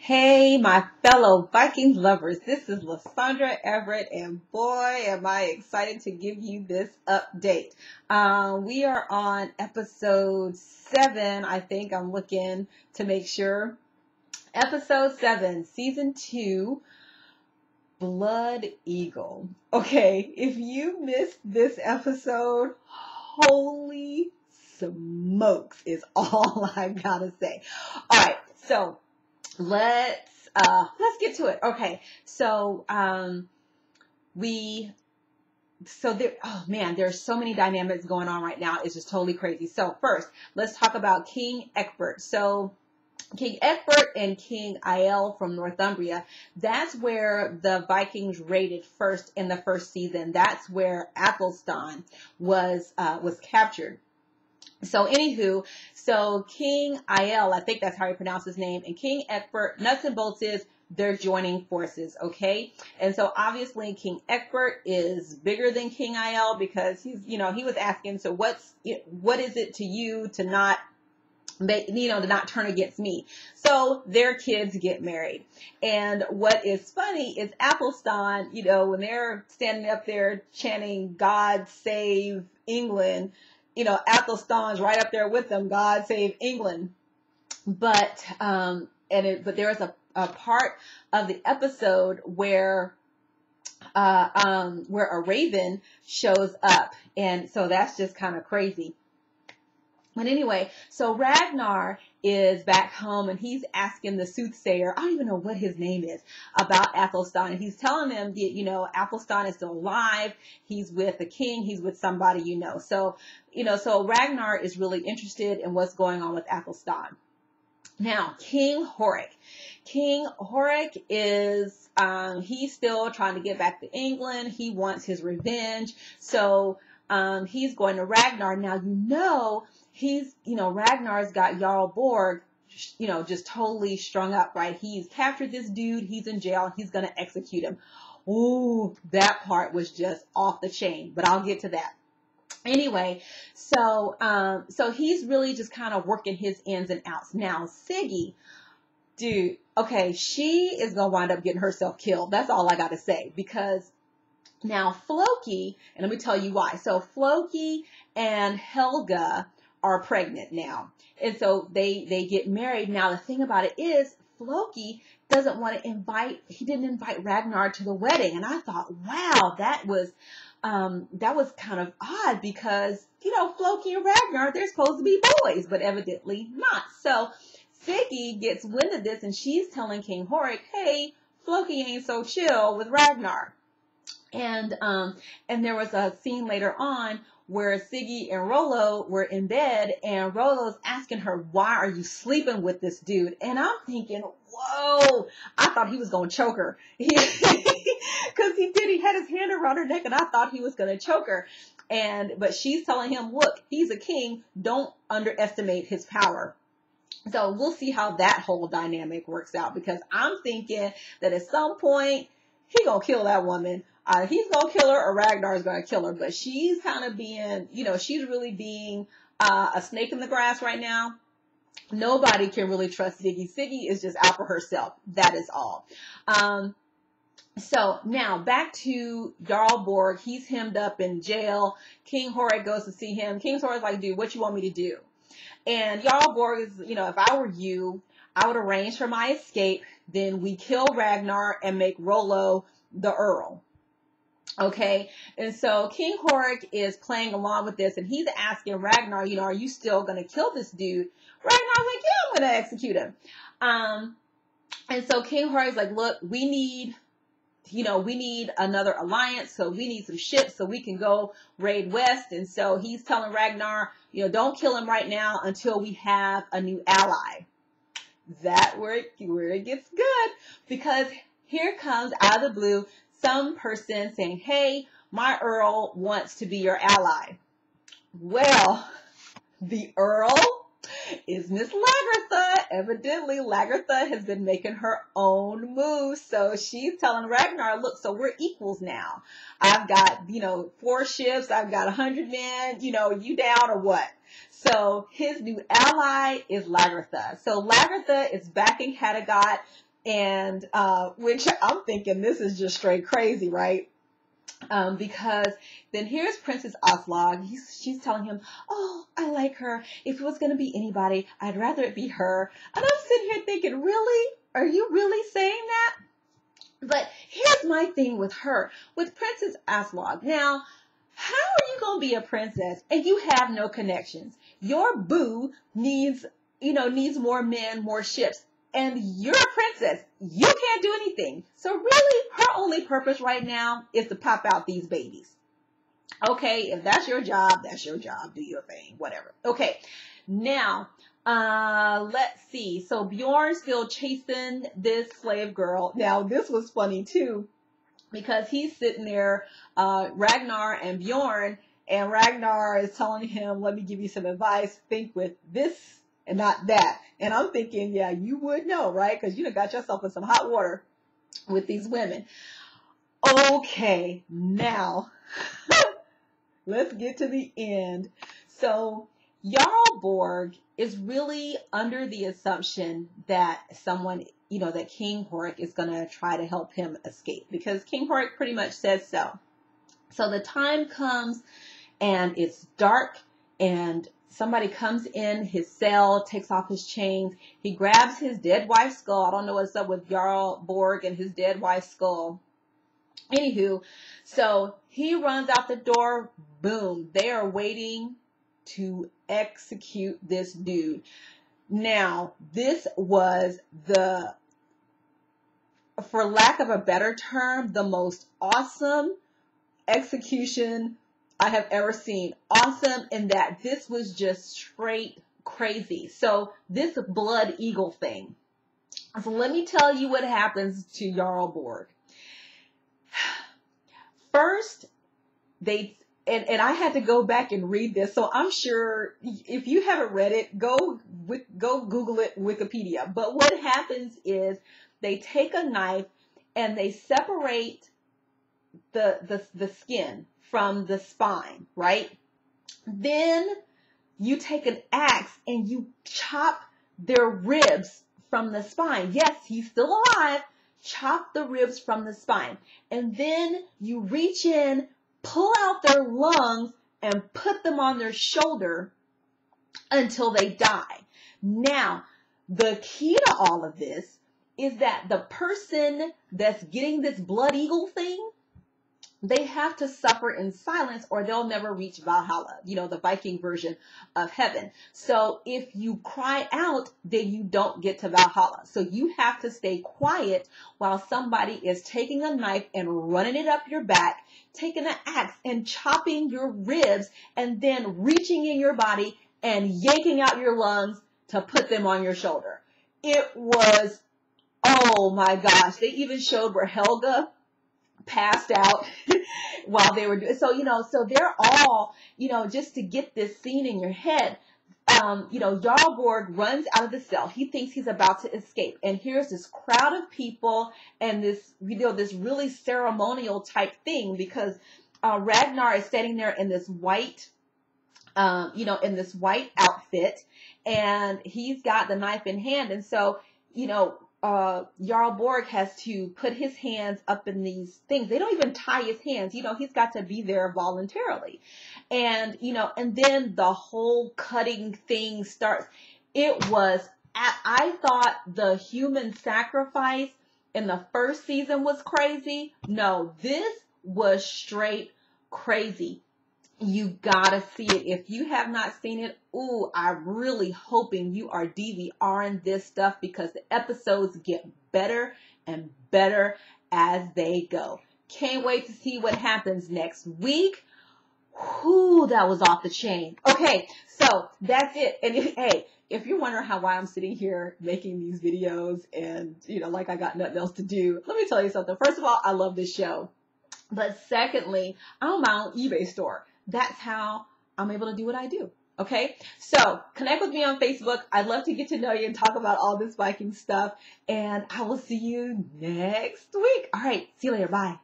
Hey, my fellow Vikings lovers, this is Lysandra Everett, and boy, am I excited to give you this update. We are on episode 7, I think. I'm looking to make sure. Episode 7, season 2, Blood Eagle. Okay, if you missed this episode, holy smokes is all I gotta say. All right, so let's get to it. Okay. We so there oh man, there's so many dynamics going on right now. It's just totally crazy. So first, let's talk about King Ecbert. So King Ecbert and King Aelle from Northumbria, that's where the Vikings raided first in the first season. That's where Athelstan was captured. So anywho, so King Aelle, I think that's how you pronounce his name, and King Ecbert, nuts and bolts is they're joining forces, okay? And so obviously King Ecbert is bigger than King Aelle because he was asking, so what is it to you to not to not turn against me? So their kids get married. And what is funny is Athelstan, when they're standing up there chanting, God save England, Athelstan's right up there with them, God save England. But there is a part of the episode where a raven shows up, and so that's just kind of crazy. But anyway, so Ragnar is back home and he's asking the soothsayer, I don't even know what his name is, about Athelstan. And he's telling them that, Athelstan is still alive. He's with the king. He's with somebody, So, so Ragnar is really interested in what's going on with Athelstan. Now, King Horik. King Horik is, he's still trying to get back to England. He wants his revenge. So, he's going to Ragnar. Now, Ragnar's got Jarl Borg, just totally strung up, right? He's captured this dude. He's in jail. He's going to execute him. Ooh, that part was just off the chain, but I'll get to that. Anyway, so he's really just kind of working his ins and outs. Now, Siggy, dude, okay, she is going to wind up getting herself killed. That's all I got to say, because now Floki, and let me tell you why. So Floki and Helga are pregnant now. And so they get married. Now, the thing about it is Floki didn't invite Ragnar to the wedding. And I thought, wow, that was kind of odd because, Floki and Ragnar, they're supposed to be boys, but evidently not. So Siggy gets wind of this and she's telling King Horik, hey, Floki ain't so chill with Ragnar. And there was a scene later on where Siggy and Rollo were in bed and Rollo's asking her, why are you sleeping with this dude? And I'm thinking, whoa, I thought he was going to choke her. Because he had his hand around her neck and I thought he was going to choke her. But she's telling him, look, he's a king. Don't underestimate his power. So we'll see how that whole dynamic works out, because I'm thinking that at some point he going to kill that woman. He's going to kill her or Ragnar's going to kill her. But she's kind of being, she's really being a snake in the grass right now. Nobody can really trust Siggy. Siggy is just out for herself. That is all. So now back to Jarl Borg. He's hemmed up in jail. King Horik goes to see him. King Horik's like, dude, what you want me to do? And Jarl Borg is, if I were you, I would arrange for my escape. Then we kill Ragnar and make Rollo the Earl. Okay, and so King Horik is playing along with this, and he's asking Ragnar, are you still going to kill this dude? Ragnar's like, yeah, I'm going to execute him. And so King Horik's like, look, we need another alliance, so we need some ships so we can go raid west. And so he's telling Ragnar, don't kill him right now until we have a new ally. That where it gets good, because here comes out of the blue some person saying, hey, my Earl wants to be your ally. Well, the Earl is Miss Lagertha. Evidently, Lagertha has been making her own moves. So she's telling Ragnar, look, so we're equals now. I've got, 4 ships. I've got 100 men. You down or what? So his new ally is Lagertha. So Lagertha is backing Hattagot And which I'm thinking this is just straight crazy, right? Because then here's Princess Aslog. She's telling him, oh, I like her. If it was going to be anybody, I'd rather it be her. And I'm sitting here thinking, really? Are you really saying that? But here's my thing with her, with Princess Aslog. Now, how are you going to be a princess and you have no connections? Your boo needs more men, more ships. And you're a princess. You can't do anything. So really, her only purpose right now is to pop out these babies. Okay, if that's your job, that's your job. Do your thing, whatever. Okay, now, let's see. So Bjorn still chasing this slave girl. Now, this was funny too, because he's sitting there, Ragnar and Bjorn, and Ragnar is telling him, let me give you some advice. Think with this and not that. And I'm thinking, yeah, you would know, right? Because you done got yourself in some hot water with these women. Okay, now, let's get to the end. So, Jarl Borg is really under the assumption that someone, that King Horik is going to try to help him escape. Because King Horik pretty much says so. So the time comes and it's dark and somebody comes in his cell, takes off his chains. He grabs his dead wife's skull. I don't know what's up with Jarl Borg and his dead wife's skull. Anywho, so he runs out the door. Boom. They are waiting to execute this dude. Now, this was for lack of a better term, the most awesome execution I have ever seen. Awesome in that this was just straight crazy. So this blood eagle thing. So let me tell you what happens to Jarl Borg. First, and I had to go back and read this, so I'm sure if you haven't read it, go Google it, Wikipedia. But what happens is they take a knife and they separate the skin from the spine, right? Then you take an axe and you chop their ribs from the spine. Yes, he's still alive. Chop the ribs from the spine. And then you reach in, pull out their lungs, and put them on their shoulder until they die. Now, the key to all of this is that the person that's getting this blood eagle thing, they have to suffer in silence or they'll never reach Valhalla, the Viking version of heaven. So if you cry out, then you don't get to Valhalla. So you have to stay quiet while somebody is taking a knife and running it up your back, taking an axe and chopping your ribs, and then reaching in your body and yanking out your lungs to put them on your shoulder. It was, oh my gosh. They even showed where Helga passed out while they were doing so they're all, just to get this scene in your head, Jarl Borg runs out of the cell. He thinks he's about to escape. And here's this crowd of people and this, this really ceremonial type thing because Ragnar is standing there in this white, in this white outfit, and he's got the knife in hand. And so, Jarl Borg has to put his hands up in these things. They don't even tie his hands. He's got to be there voluntarily. And, and then the whole cutting thing starts. I thought the human sacrifice in the first season was crazy. No, this was straight crazy. You gotta see it. If you have not seen it, I'm really hoping you are DVRing this stuff because the episodes get better and better as they go. Can't wait to see what happens next week. Whew, that was off the chain. Okay, so that's it. And if you're wondering why I'm sitting here making these videos and, like I got nothing else to do, let me tell you something. First of all, I love this show. But secondly, I own my own eBay store. That's how I'm able to do what I do. Okay, so connect with me on Facebook. I'd love to get to know you and talk about all this Viking stuff. And I will see you next week. All right, see you later. Bye.